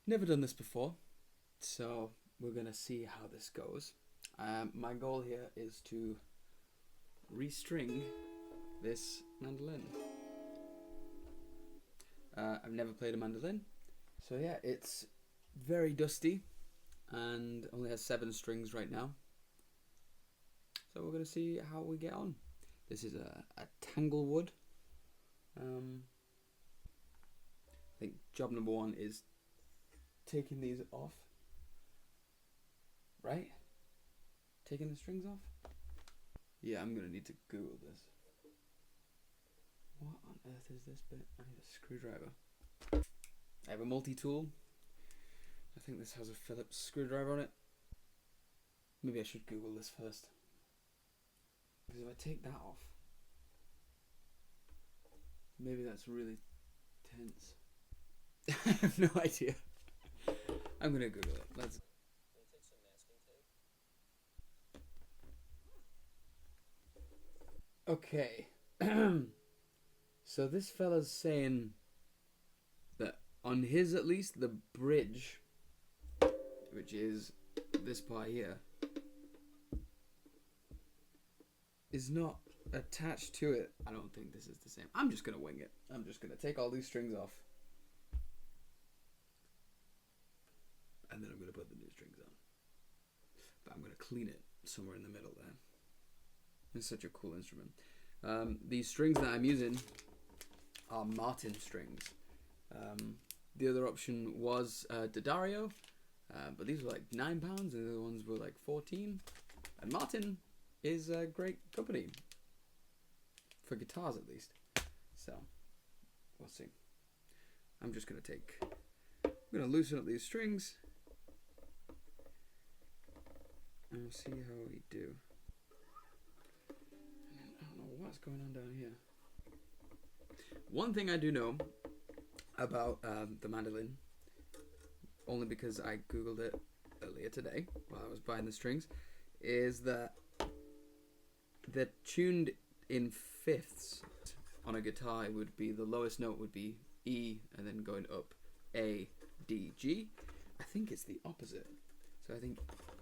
Never done this before, so we're gonna see how this goes. My goal here is to restring this mandolin. I've never played a mandolin, so yeah, it's very dusty and only has 7 strings right now. So we're gonna see how we get on. This is a Tanglewood. I think job number 1 is taking these off. Right? Taking the strings off? Yeah, I'm gonna need to Google this. What on earth is this bit? I need a screwdriver. I have a multi-tool. I think this has a Phillips screwdriver on it. Maybe I should Google this first. Because if I take that off, maybe that's really tense. I have no idea. I'm gonna Google it. Let's. Take some masking tape. Okay. So this fella's saying that on his, at least, the bridge, which is this part here, is not attached to it. I don't think this is the same. I'm just gonna wing it. I'm just gonna take all these strings off, and then I'm gonna put the new strings on. But I'm gonna clean it somewhere in the middle there. It's such a cool instrument. These strings that I'm using are Martin strings. The other option was D'Addario, but these were like £9 and the other ones were like 14. And Martin is a great company, for guitars at least. So, we'll see. I'm just going to loosen up these strings and we'll see how we do. I don't know what's going on down here. One thing I do know about the mandolin, only because I Googled it earlier today while I was buying the strings, is that they're tuned in fifths. On a guitar, it would be the lowest note would be E, and then going up A, D, G. I think it's the opposite. So I think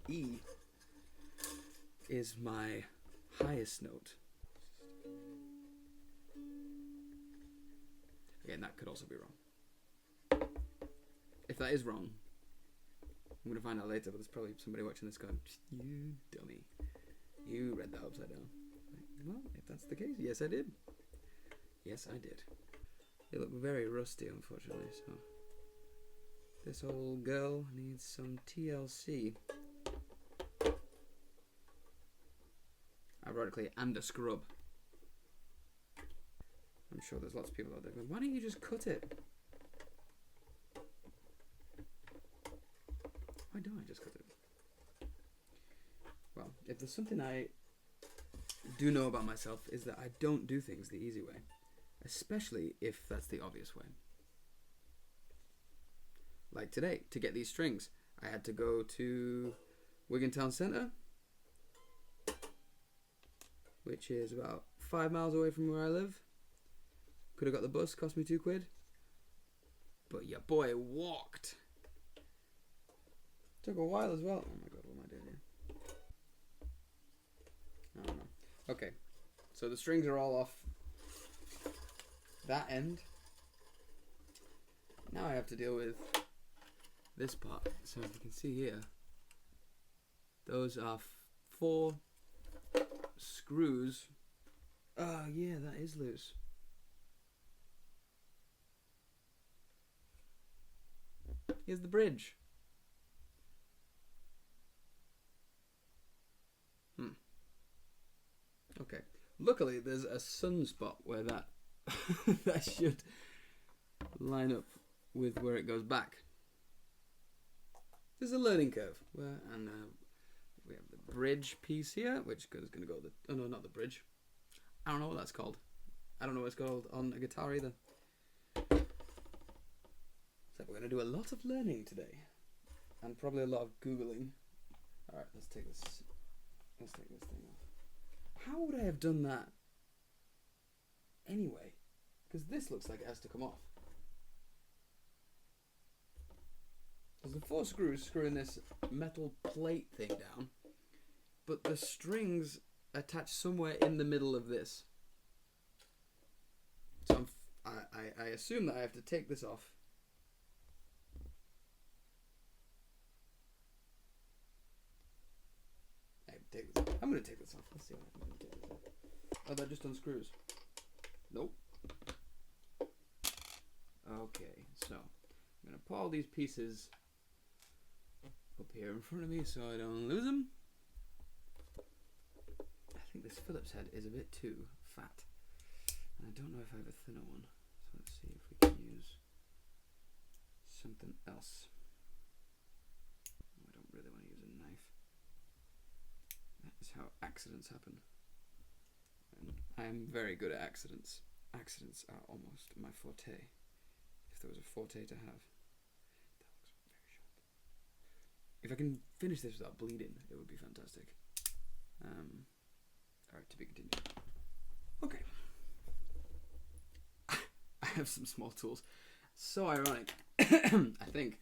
E is my highest note. Again, that could also be wrong. If that is wrong, I'm going to find out later, but there's probably somebody watching this going, you dummy. You read that upside down. Well, if that's the case, yes I did. Yes I did. They look very rusty, unfortunately, so this old girl needs some TLC. Ironically, and a scrub. I'm sure there's lots of people out there going, why don't you just cut it? Why don't I just cut it? Well, if there's something I do know about myself, is that I don't do things the easy way. Especially if that's the obvious way. Like today, to get these strings, I had to go to Wigan Town Centre, which is about 5 miles away from where I live. Could have got the bus, cost me £2. But your boy walked. Took a while as well. Oh my god, what am I doing here? I don't know. Okay, so the strings are all off that end. Now I have to deal with this part. So if you can see here, those are 4 screws. Oh yeah, that is loose. Here's the bridge. Okay. Luckily, there's a sunspot where that that should line up with where it goes back. There's a learning curve. And we have the bridge piece here, which is going to go the... Oh, no, not the bridge. I don't know what that's called. I don't know what it's called on a guitar either. So we're going to do a lot of learning today. And probably a lot of Googling. Alright, let's take this thing off. How would I have done that anyway? Because this looks like it has to come off. There's the 4 screws screwing this metal plate thing down, but the strings attach somewhere in the middle of this. So I assume that I have to take this off. I'm going to take this off. Let's see what I'm going to take this off. Oh, that just unscrews. Nope. Okay, so I'm going to put all these pieces up here in front of me so I don't lose them. I think this Phillips head is a bit too fat. And I don't know if I have a thinner one. So let's see if we can use something else. I don't really want to use a knife. That is how accidents happen. And I am very good at accidents. Accidents are almost my forte. If there was a forte to have. That looks very sharp. If I can finish this without bleeding, it would be fantastic. Alright, to be continued. Okay. I have some small tools. So ironic. I think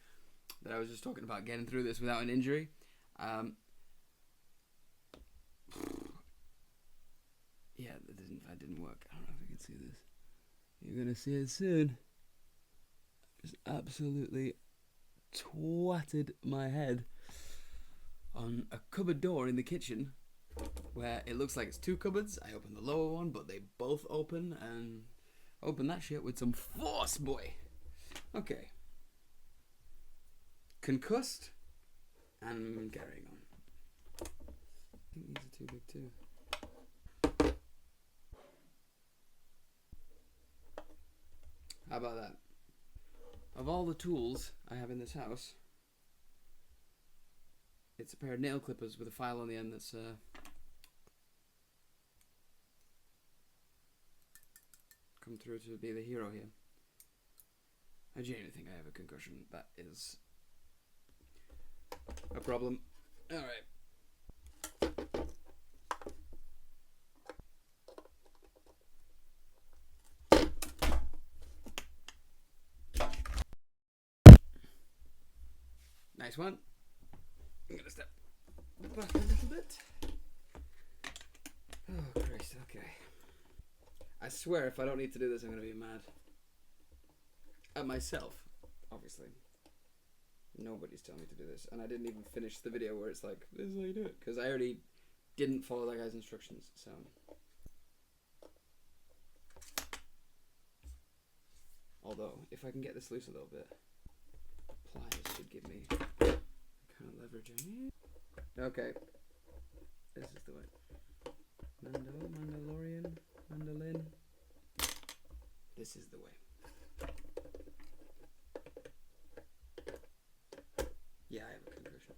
that I was just talking about getting through this without an injury. Yeah, that didn't work. I don't know if you can see this. You're gonna see it soon. Just absolutely twatted my head on a cupboard door in the kitchen where it looks like it's 2 cupboards. I open the lower one, but they both open, and open that shit with some force, boy. Okay. Concussed and carrying on. I think these are too big too. How about that? Of all the tools I have in this house, it's a pair of nail clippers with a file on the end that's come through to be the hero here. I genuinely think I have a concussion. That is a problem. Alright. Nice one. I'm gonna step back a little bit. Oh Christ, okay. I swear if I don't need to do this I'm gonna be mad. At myself, obviously. Nobody's telling me to do this. And I didn't even finish the video where it's like, this is how you do it. Because I already didn't follow that guy's instructions, so. Although, if I can get this loose a little bit, pliers should give me the kind of leverage I need. Okay. This is the way. Mandolin. This is the way. Yeah, I have a concussion.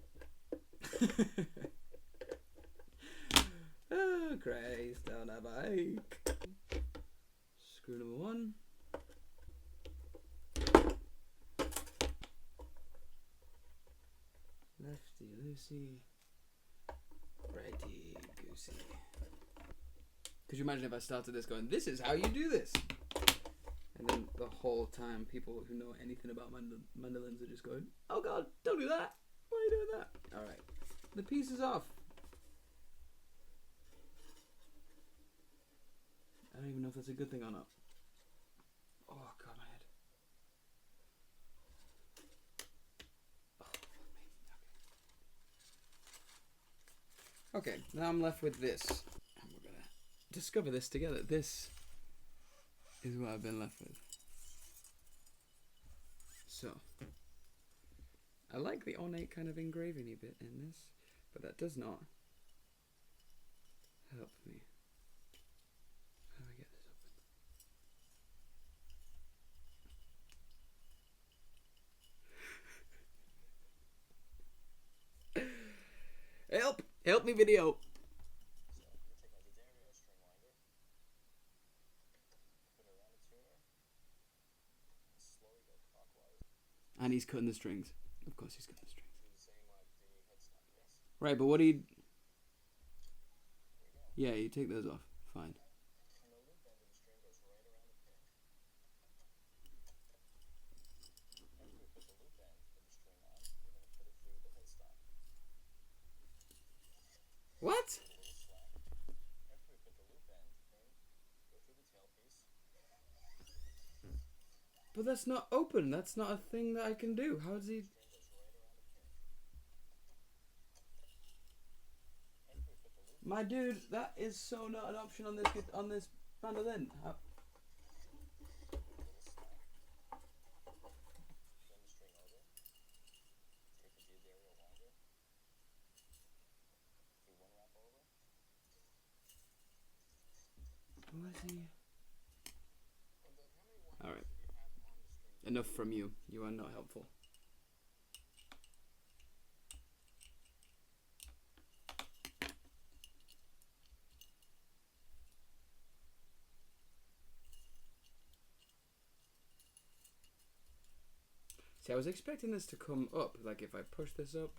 Oh, Christ, on a bike. Screw number 1. Lefty loosey. Righty goosey. Could you imagine if I started this going, this is how you do this? And then the whole time, people who know anything about mandolins are just going, oh God, don't do that. Why are you doing that? Alright. The piece is off. I don't even know if that's a good thing or not. Oh God, my head. Oh, okay, now I'm left with this. And we're going to discover this together. This is what I've been left with. So, I like the ornate kind of engraving-y bit in this, but that does not help me. How do I get this open? Help! Help me, video! And he's cutting the strings. Of course he's cutting the strings. Right, but what do you... Yeah, you take those off. Fine. But that's not open. That's not a thing that I can do. How does he... My dude, that is so not an option on this mandolin. How... Who is he? Alright. Enough from you. You are not helpful. See, I was expecting this to come up. Like if I push this up.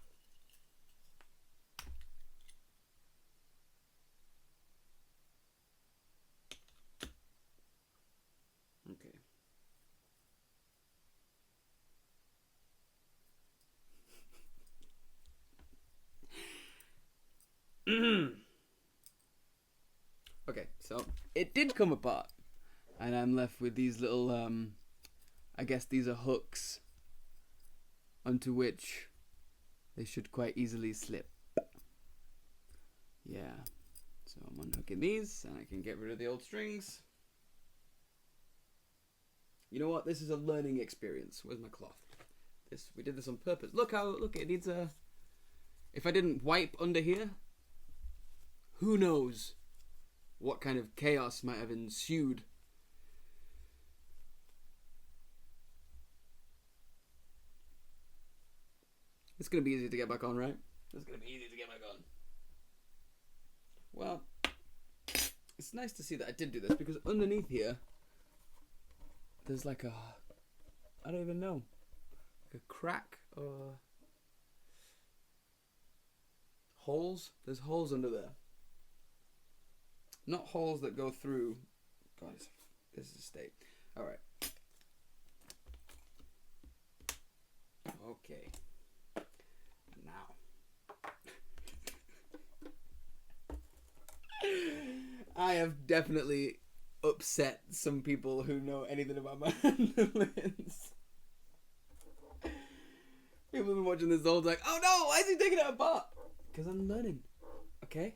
Okay. Okay, so it did come apart, and I'm left with these little, I guess these are hooks onto which they should quite easily slip. Yeah, so I'm unhooking these, and I can get rid of the old strings. You know what? This is a learning experience. Where's my cloth? We did this on purpose. Look, it needs a... If I didn't wipe under here, who knows what kind of chaos might have ensued. It's going to be easy to get back on, right? It's going to be easy to get back on. Well, it's nice to see that I did do this, because underneath here, there's like a... I don't even know. Like a crack or... Holes? There's holes under there. Not holes that go through... God, this is a state. Alright. Okay. Now. I have definitely upset some people who know anything about mandolins. People have been watching this all like, oh no, why is he taking it apart? Because I'm learning. Okay?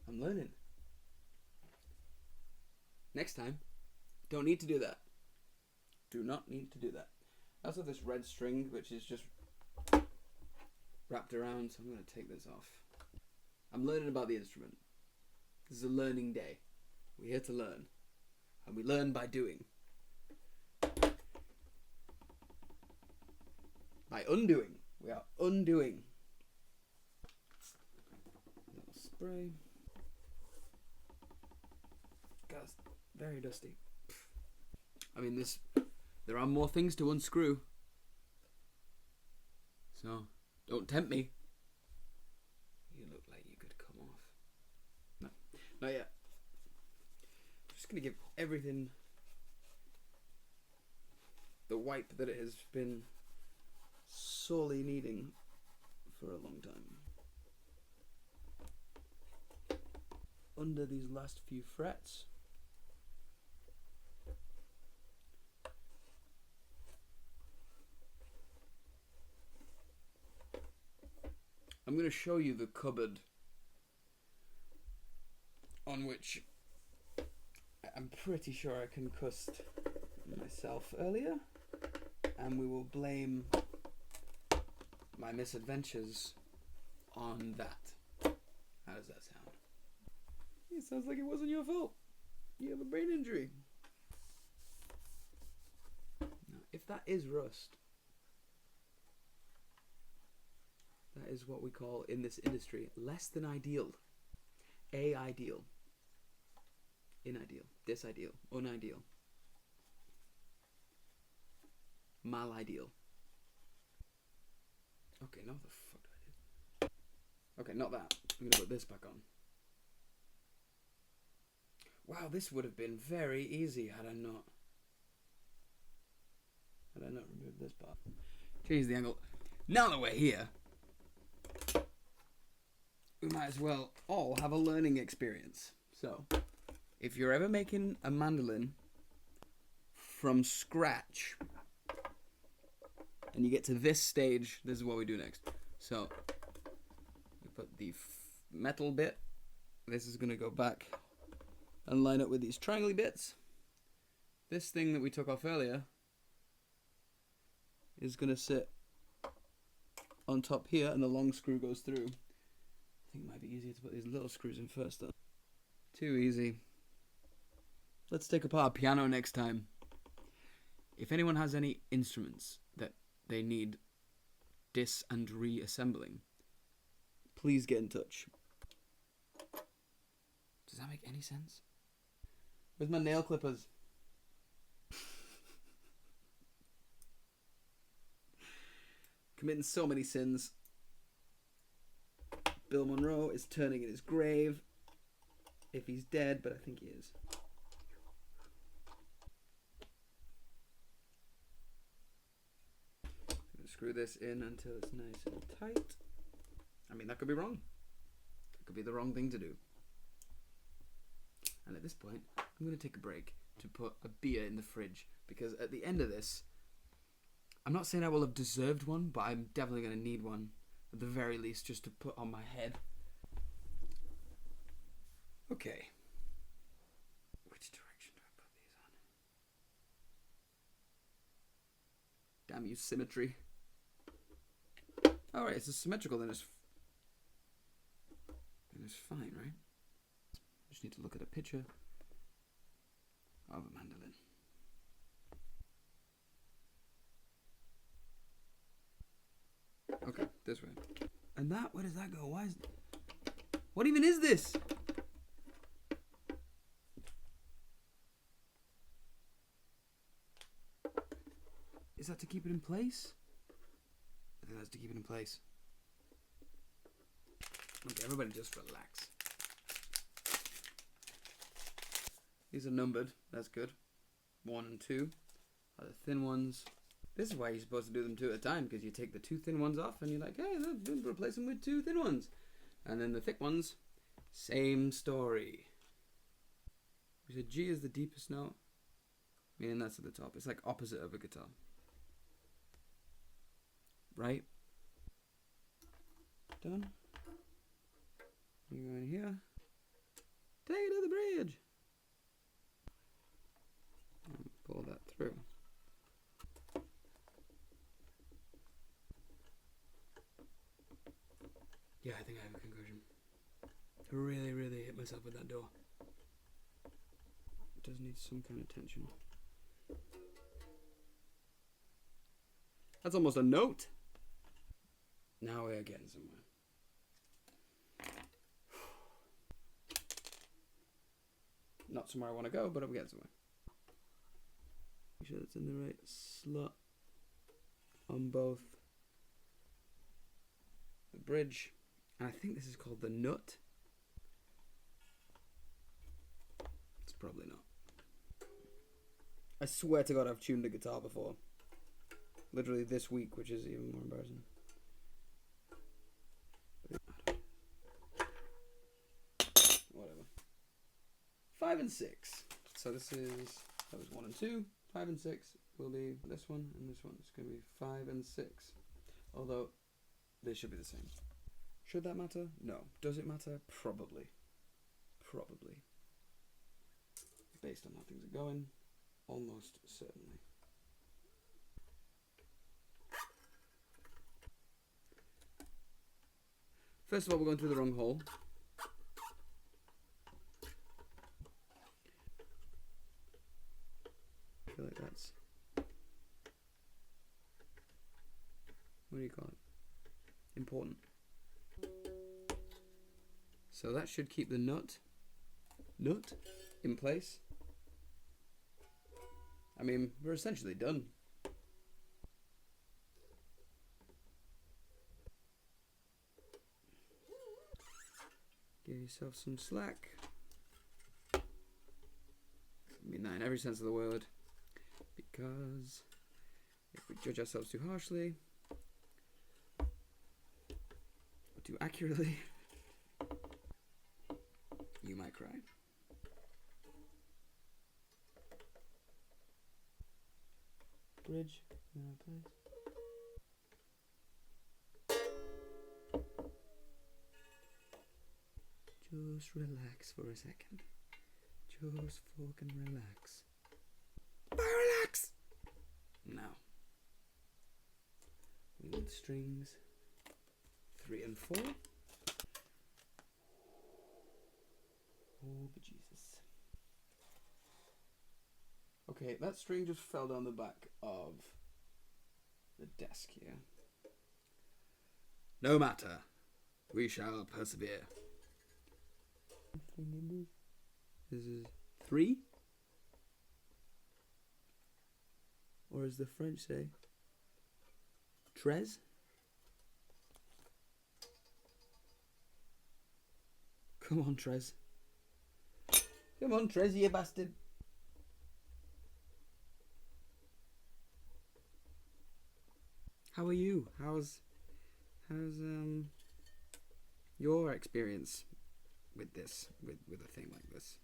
I'm learning. Next time, don't need to do that. Do not need to do that. I also have this red string, which is just wrapped around, so I'm going to take this off. I'm learning about the instrument. This is a learning day. We're here to learn. And we learn by doing. By undoing. We are undoing. Little spray. God, it's very dusty. I mean, there are more things to unscrew. So, don't tempt me. You look like you could come off. No, not yet. I'm just going to give everything the wipe that it has been sorely needing for a long time. Under these last few frets. I'm going to show you the cupboard on which I'm pretty sure I concussed myself earlier, and we will blame my misadventures on that. How does that sound? It sounds like it wasn't your fault. You have a brain injury. Now, if that is rust, that is what we call in this industry less than ideal. A-ideal.Inideal. Disideal. Unideal. Mal-ideal. Okay, now what the fuck did I do? Okay, not that. I'm gonna put this back on. Wow, this would have been very easy had I not removed this part. Change the angle. Now that we're here, we might as well all have a learning experience. So, if you're ever making a mandolin from scratch, and you get to this stage, this is what we do next. So we put the metal bit. This is going to go back and line up with these triangle bits. This thing that we took off earlier is going to sit on top here, and the long screw goes through. I think it might be easier to put these little screws in first though. Too easy. Let's take apart a piano next time. If anyone has any instruments that they need dis and reassembling, please get in touch. Does that make any sense? Where's my nail clippers? Committing so many sins. Bill Monroe is turning in his grave. If he's dead, but I think he is. I'm going to screw this in until it's nice and tight. I mean, that could be wrong. That could be the wrong thing to do. And at this point, I'm going to take a break to put a beer in the fridge, because at the end of this, I'm not saying I will have deserved one, but I'm definitely going to need one, at the very least, just to put on my head. Okay. Which direction do I put these on? Damn you, symmetry. Alright, it's symmetrical, then it's fine, right? Just need to look at a picture of a mandolin. Okay, this way. And that, where does that go? Why is... What even is this? Is that to keep it in place? I think that's to keep it in place. Okay, everybody just relax. These are numbered, that's good. 1 and 2 are the thin ones. This is why you're supposed to do them 2 at a time, because you take the 2 thin ones off and you're like, hey, look, replace them with 2 thin ones. And then the thick ones, same story. We said G is the deepest note, meaning that's at the top. It's like opposite of a guitar. Right? Done. You go in here. Take it to the bridge. And pull that through. Yeah, I think I have a concussion. I really, really hit myself with that door. It does need some kind of tension. That's almost a note. Now we're getting somewhere. Not somewhere I want to go, but I'm getting somewhere. Make sure it's in the right slot on both the bridge. And I think this is called the nut. It's probably not. I swear to God I've tuned a guitar before. Literally this week, which is even more embarrassing. Whatever. 5 and 6. So this is, that was 1 and 2. 5 and 6 will be this one, and this one is going to be 5 and 6. Although, they should be the same. Should that matter? No. Does it matter? Probably. Probably. Based on how things are going, almost certainly. First of all, we're going through the wrong hole. I feel like that's... What do you call it? Important. So that should keep the nut in place. I mean, we're essentially done. Give yourself some slack. I mean that in every sense of the word, because if we judge ourselves too harshly or too accurately, you might cry. bridge in the right place. Just relax for a second. Just fucking relax. Relax! Now, we need strings 3 and 4. Oh, bejesus. Okay, that string just fell down the back of the desk here. No matter, we shall persevere. This is 3? Or as the French say, Trez? Come on, Trez. Come on, Trez, you bastard. How are you? How's your experience with this, with a thing like this?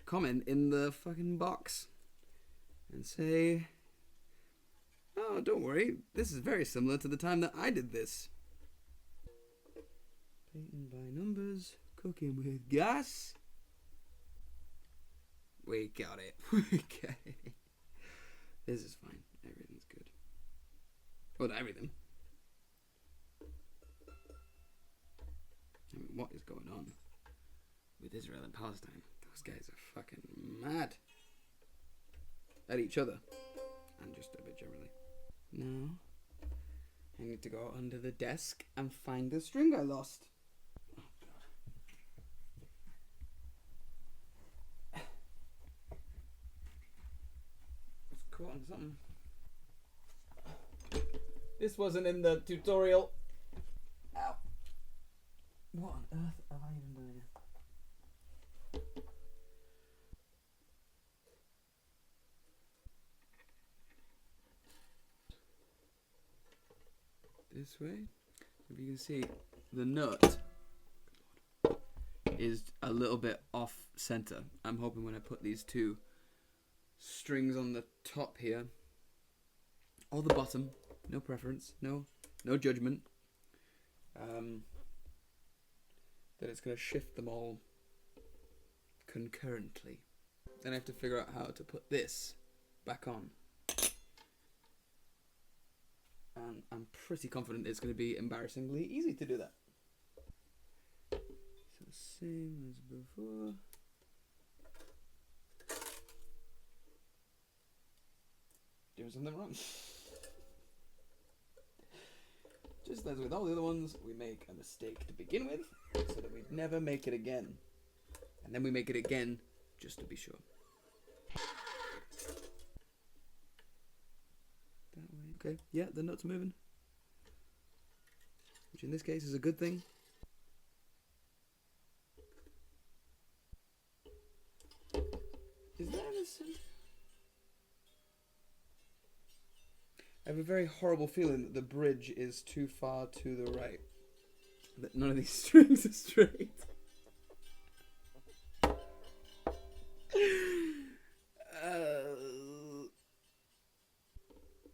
Comment in the fucking box and say, oh, don't worry, this is very similar to the time that I did this. Painting by numbers, cooking with gas. We got it. Okay. This is fine. Everything's good. Well, not everything. I mean, what is going on with Israel and Palestine? Those guys are fucking mad. At each other. And just a bit generally. Now, I need to go under the desk and find the string I lost. Oh, God. It's caught on something. This wasn't in the tutorial. Ow. What on earth have I even done? This way. If you can see, the nut is a little bit off center. I'm hoping when I put these 2 strings on the top here, or the bottom, no preference, no judgment, that it's going to shift them all concurrently. Then I have to figure out how to put this back on. And I'm pretty confident it's going to be embarrassingly easy to do that. So same as before. Doing something wrong. Just as with all the other ones, we make a mistake to begin with, so that we'd never make it again. And then we make it again, just to be sure. That way. Okay, yeah, the nut's moving. Which in this case is a good thing. Is that in the center? I have a very horrible feeling that the bridge is too far to the right. That none of these strings are straight.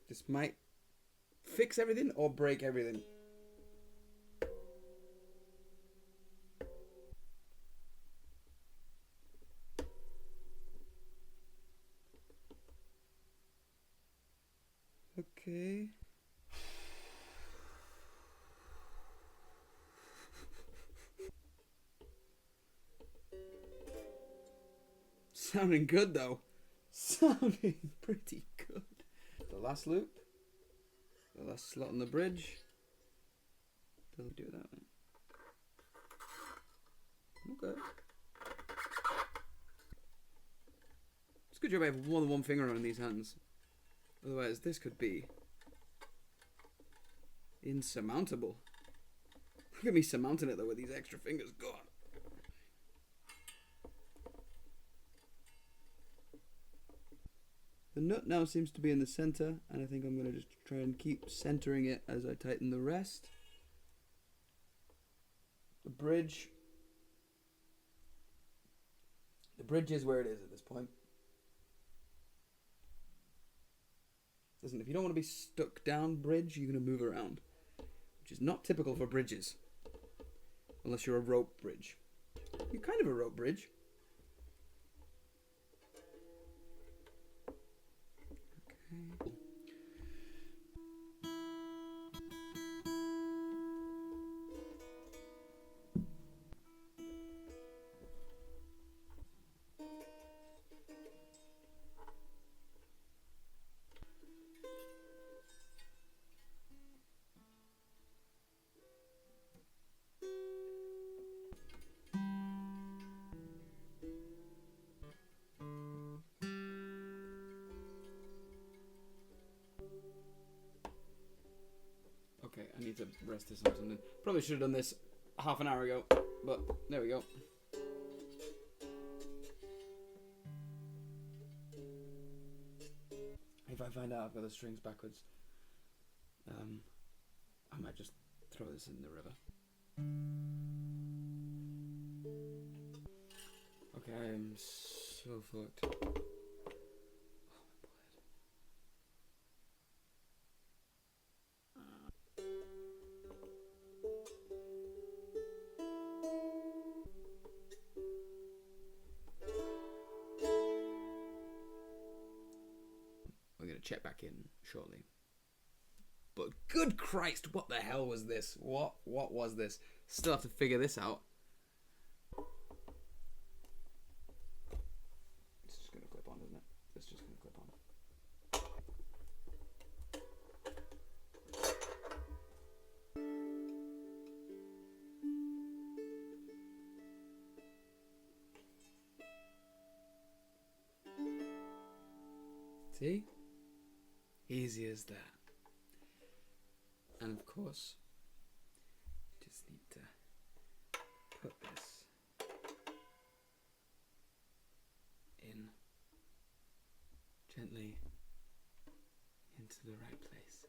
This might fix everything or break everything. Okay. Sounding good though. Sounding pretty good. The last loop. The last slot on the bridge. They'll do that one. Okay. It's a good job I have more than one finger on these hands. Otherwise this could be insurmountable. Look at me surmounting it though with these extra fingers. God. The nut now seems to be in the center, and I think I'm going to just try and keep centering it as I tighten the rest. The bridge is where it is at this point. Listen, if you don't want to be stuck down bridge, you're going to move around, which is not typical for bridges, unless you're a rope bridge. You're kind of a rope bridge. Okay. Okay, I need to rest this on something. Probably should have done this half an hour ago, but there we go. If I find out I've got the strings backwards, I might just throw this in the river. Okay, I am so fucked. We're going to check back in shortly. But good Christ, what the hell was this? What was this? Still have to figure this out. It's just going to clip on, isn't it? It's just going to clip on. See? Easy as that. And of course, you just need to put this in gently into the right place.